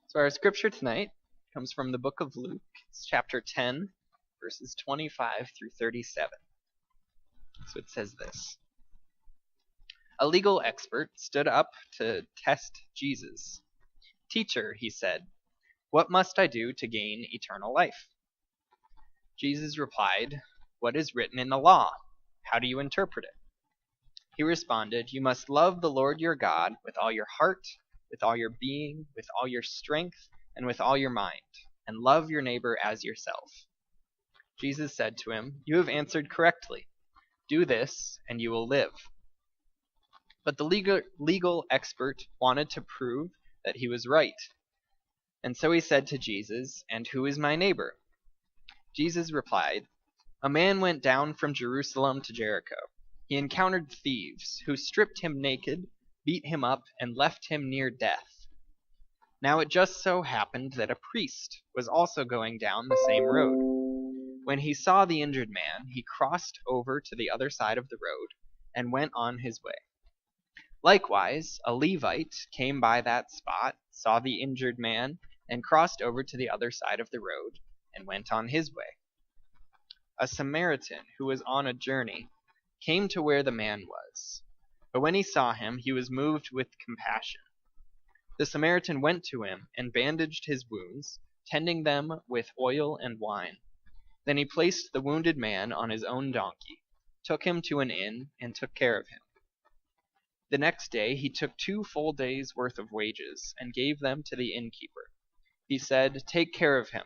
So our scripture tonight comes from the book of Luke. It's chapter 10, verses 25 through 37. So it says this. A legal expert stood up to test Jesus. "Teacher," he said, "what must I do to gain eternal life?" Jesus replied, "What is written in the law? How do you interpret it?" He responded, "You must love the Lord your God with all your heart, with all your being, with all your strength, and with all your mind, and love your neighbor as yourself." Jesus said to him, "You have answered correctly. Do this, and you will live." But the legal expert wanted to prove that he was right. And so he said to Jesus, "And who is my neighbor?" Jesus replied, "A man went down from Jerusalem to Jericho. He encountered thieves, who stripped him naked, beat him up, and left him near death. Now it just so happened that a priest was also going down the same road. When he saw the injured man, he crossed over to the other side of the road and went on his way. Likewise, a Levite came by that spot, saw the injured man, and crossed over to the other side of the road and went on his way. A Samaritan who was on a journey came to where the man was, but when he saw him, he was moved with compassion. The Samaritan went to him and bandaged his wounds, tending them with oil and wine. Then he placed the wounded man on his own donkey, took him to an inn, and took care of him. The next day he took 2 full days' worth of wages and gave them to the innkeeper. He said, "Take care of him,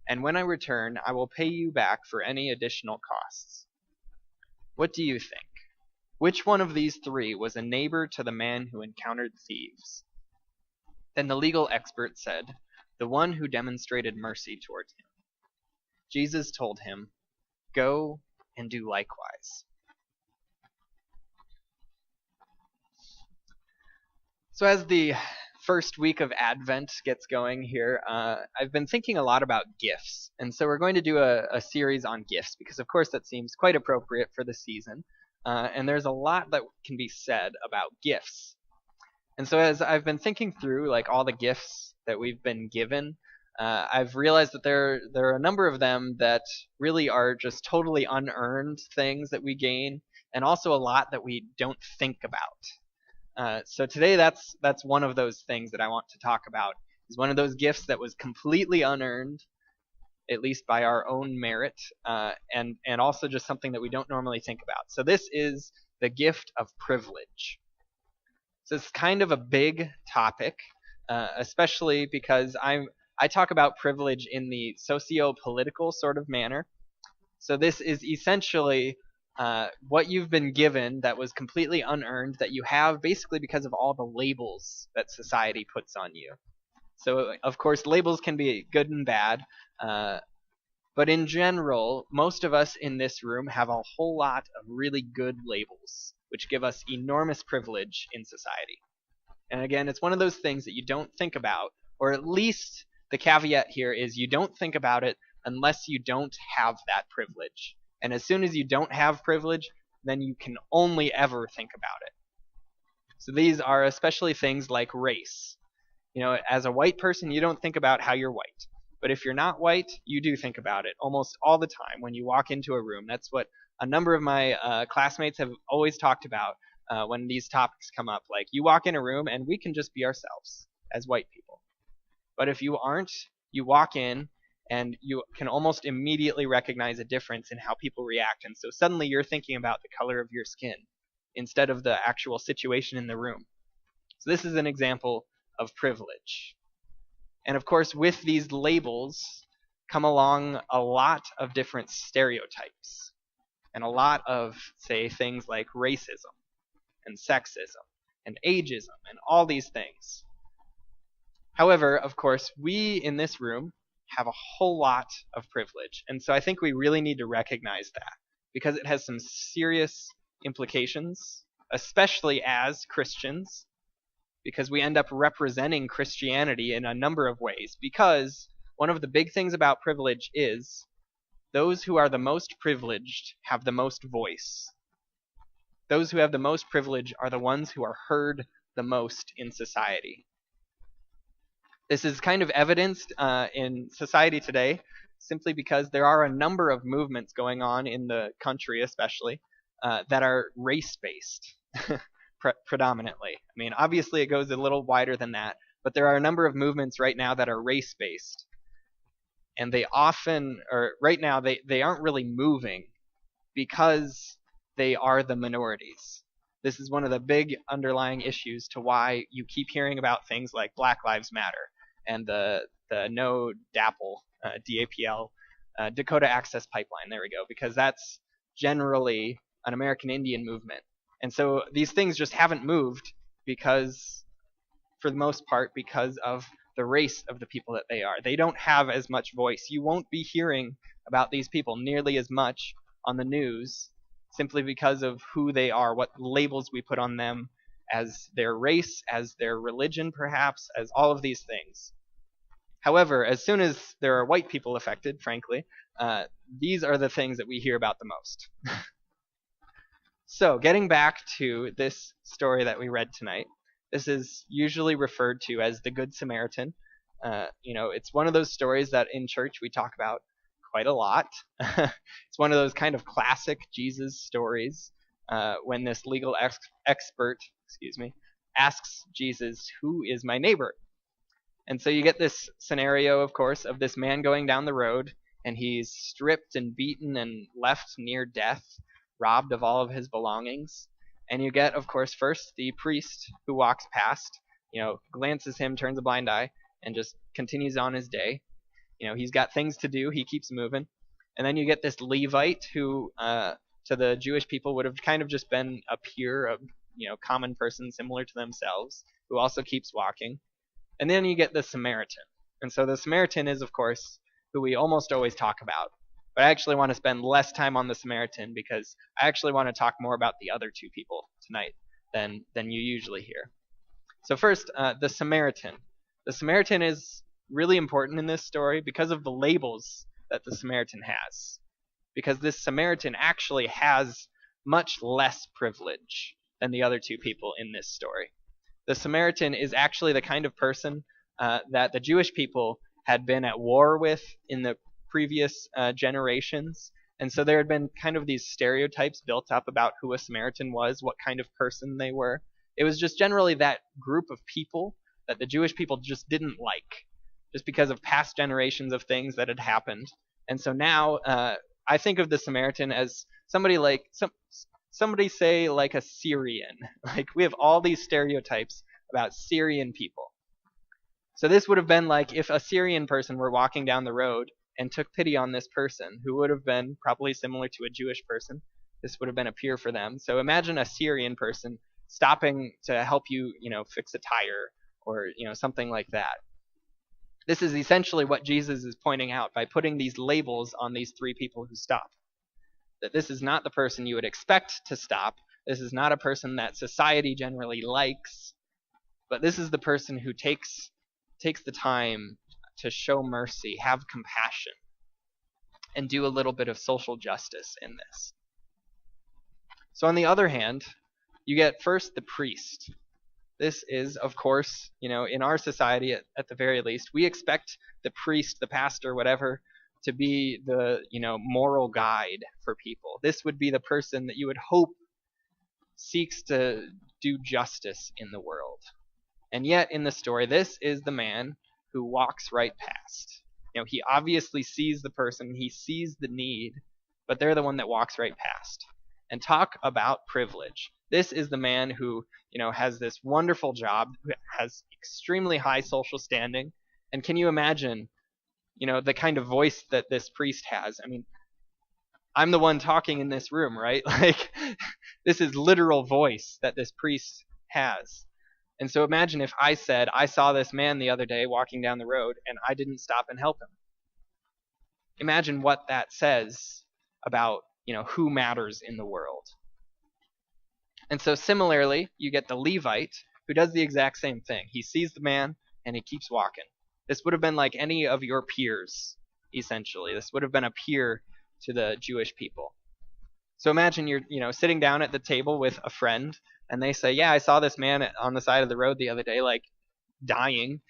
and when I return I will pay you back for any additional costs." What do you think? Which one of these 3 was a neighbor to the man who encountered thieves? Then the legal expert said, "The one who demonstrated mercy towards him." Jesus told him, "Go and do likewise." So as the first week of Advent gets going here, I've been thinking a lot about gifts. And so we're going to do a series on gifts because, of course, that seems quite appropriate for the season. And there's a lot that can be said about gifts. And so as I've been thinking through like all the gifts that we've been given, I've realized that there are a number of them that really are just totally unearned things that we gain, and also a lot that we don't think about. So today that's one of those things that I want to talk about, is one of those gifts that was completely unearned, at least by our own merit, and also just something that we don't normally think about. So this is the gift of privilege. So it's kind of a big topic, especially because I talk about privilege in the socio-political sort of manner. So this is essentially what you've been given that was completely unearned, that you have basically because of all the labels that society puts on you. So of course labels can be good and bad, but in general, most of us in this room have a whole lot of really good labels, which give us enormous privilege in society. And again, it's one of those things that you don't think about, or at least the caveat here is you don't think about it unless you don't have that privilege. And as soon as you don't have privilege, then you can only ever think about it. So these are especially things like race. You know, as a white person, you don't think about how you're white. But if you're not white, you do think about it almost all the time when you walk into a room. That's what a number of my classmates have always talked about when these topics come up. Like, you walk in a room and we can just be ourselves as white people. But if you aren't, you walk in and you can almost immediately recognize a difference in how people react. And so suddenly you're thinking about the color of your skin instead of the actual situation in the room. So this is an example of privilege. And of course, with these labels come along a lot of different stereotypes and a lot of, say, things like racism and sexism and ageism and all these things. However, of course, we in this room have a whole lot of privilege. And so I think we really need to recognize that, because it has some serious implications, especially as Christians, because we end up representing Christianity in a number of ways. Because one of the big things about privilege is those who are the most privileged have the most voice. Those who have the most privilege are the ones who are heard the most in society. This is kind of evidenced in society today simply because there are a number of movements going on in the country, especially, that are race based predominantly. I mean, obviously, it goes a little wider than that, but there are a number of movements right now that are race based. And they often, or right now, they aren't really moving because they are the minorities. This is one of the big underlying issues to why you keep hearing about things like Black Lives Matter and the No DAPL, DAPL, Dakota Access Pipeline. There we go, because that's generally an American Indian movement. And so these things just haven't moved because, for the most part, because of the race of the people that they are. They don't have as much voice. You won't be hearing about these people nearly as much on the news simply because of who they are, what labels we put on them as their race, as their religion perhaps, as all of these things. However, as soon as there are white people affected, frankly, these are the things that we hear about the most. So, getting back to this story that we read tonight, this is usually referred to as the Good Samaritan. It's one of those stories that in church we talk about quite a lot. It's one of those kind of classic Jesus stories when this legal expert, asks Jesus, "Who is my neighbor?" And so you get this scenario, of course, of this man going down the road, and he's stripped and beaten and left near death, robbed of all of his belongings. And you get, of course, first the priest who walks past, glances him, turns a blind eye, and just continues on his day. He's got things to do. He keeps moving. And then you get this Levite who, to the Jewish people, would have kind of just been a peer, a common person similar to themselves, who also keeps walking. And then you get the Samaritan. And so the Samaritan is, of course, who we almost always talk about. But I actually want to spend less time on the Samaritan because I actually want to talk more about the other two people tonight than you usually hear. So first, the Samaritan. The Samaritan is really important in this story because of the labels that the Samaritan has. Because this Samaritan actually has much less privilege than the other two people in this story. The Samaritan is actually the kind of person that the Jewish people had been at war with in the previous generations. And so there had been kind of these stereotypes built up about who a Samaritan was, what kind of person they were. It was just generally that group of people that the Jewish people just didn't like, just because of past generations of things that had happened. And so now I think of the Samaritan as somebody like somebody say like a Syrian. Like we have all these stereotypes about Syrian people. So this would have been like if a Syrian person were walking down the road and took pity on this person, who would have been probably similar to a Jewish person. This would have been a peer for them. So imagine a Syrian person stopping to help you, fix a tire or, something like that. This is essentially what Jesus is pointing out by putting these labels on these three people who stop. That this is not the person you would expect to stop. This is not a person that society generally likes. But this is the person who takes the time to show mercy, have compassion, and do a little bit of social justice in this. So on the other hand, you get first the priest. This is, of course, in our society at the very least, we expect the priest, the pastor, whatever, to be the, moral guide for people. This would be the person that you would hope seeks to do justice in the world. And yet in the story, this is the man who walks right past. He obviously sees the person, he sees the need, but they're the one that walks right past. And talk about privilege. This is the man who, has this wonderful job, who has extremely high social standing. And can you imagine, the kind of voice that this priest has? I mean, I'm the one talking in this room, right? Like, this is literal voice that this priest has. And so imagine if I said, I saw this man the other day walking down the road and I didn't stop and help him. Imagine what that says about, who matters in the world. And so similarly, you get the Levite who does the exact same thing. He sees the man and he keeps walking. This would have been like any of your peers, essentially. This would have been a peer to the Jewish people. So imagine you're, sitting down at the table with a friend and they say, yeah, I saw this man on the side of the road the other day, like dying.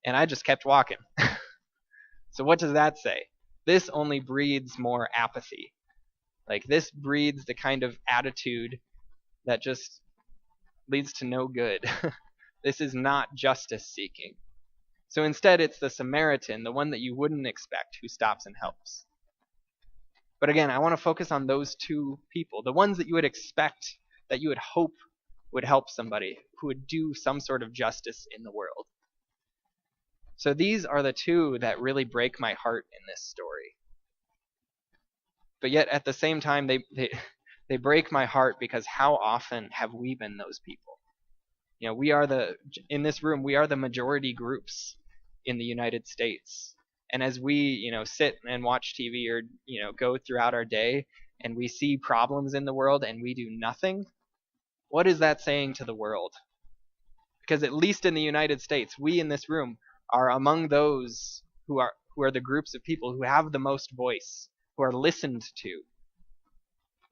And I just kept walking. So what does that say? This only breeds more apathy. Like, this breeds the kind of attitude that just leads to no good. This is not justice seeking. So instead, it's the Samaritan, the one that you wouldn't expect, who stops and helps. But again, I want to focus on those two people, the ones that you would expect, that you would hope would help somebody, who would do some sort of justice in the world. So these are the two that really break my heart in this story. But yet at the same time, they break my heart, because how often have we been those people? You know, in this room, we are the majority groups in the United States. And as we, sit and watch TV, or, go throughout our day, and we see problems in the world and we do nothing, what is that saying to the world? Because at least in the United States, we in this room are among those who are the groups of people who have the most voice, who are listened to,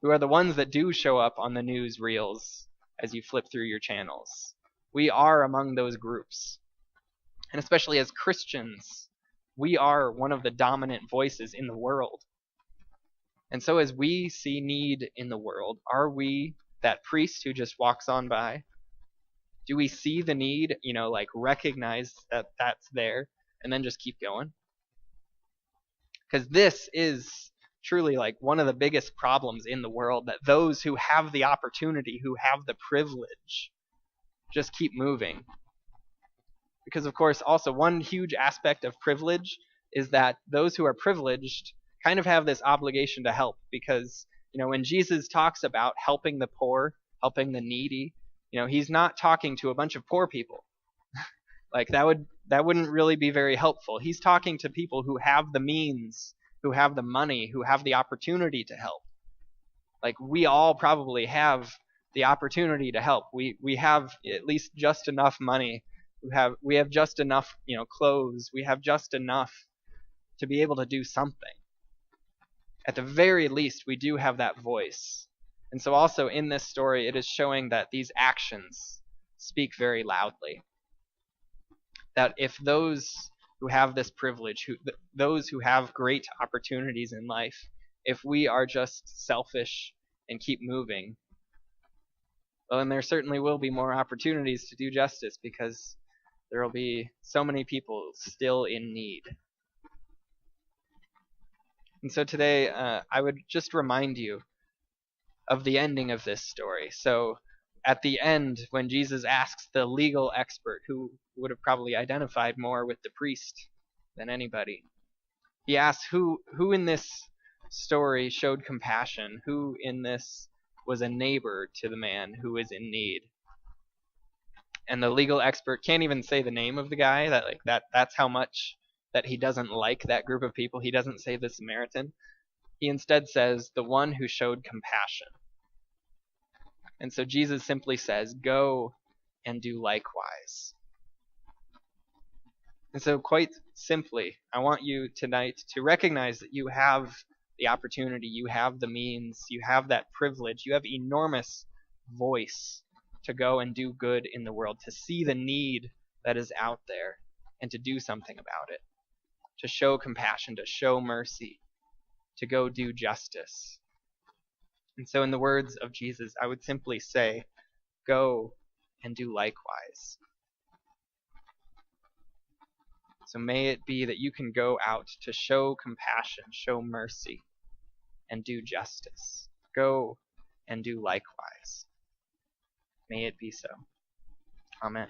who are the ones that do show up on the news reels as you flip through your channels. We are among those groups. And especially as Christians, we are one of the dominant voices in the world. And so as we see need in the world, are we that priest who just walks on by? Do we see the need, recognize that that's there, and then just keep going? Because this is truly one of the biggest problems in the world, that those who have the opportunity, who have the privilege, just keep moving. Because of course, also one huge aspect of privilege is that those who are privileged kind of have this obligation to help. Because when Jesus talks about helping the poor, helping the needy, he's not talking to a bunch of poor people. That wouldn't really be very helpful. He's talking to people who have the means, who have the money, who have the opportunity to help. We all probably have the opportunity to help. We have at least just enough money. We have just enough, clothes. We have just enough to be able to do something. At the very least, we do have that voice. And so also in this story, it is showing that these actions speak very loudly. That if those who have this privilege, those who have great opportunities in life, if we are just selfish and keep moving, well, then there certainly will be more opportunities to do justice, because there will be so many people still in need. And so today, I would just remind you of the ending of this story. So at the end, when Jesus asks the legal expert, who would have probably identified more with the priest than anybody, he asks who in this story showed compassion, who in this was a neighbor to the man who is in need. And the legal expert can't even say the name of the guy. That's how much that he doesn't like that group of people. He doesn't say the Samaritan. He instead says the one who showed compassion. And so Jesus simply says, go and do likewise. And so quite simply, I want you tonight to recognize that you have the opportunity, you have the means, you have that privilege, you have enormous voice to go and do good in the world, to see the need that is out there and to do something about it, to show compassion, to show mercy, to go do justice. And so in the words of Jesus, I would simply say, go and do likewise. So may it be that you can go out to show compassion, show mercy, and do justice. Go and do likewise. May it be so. Amen.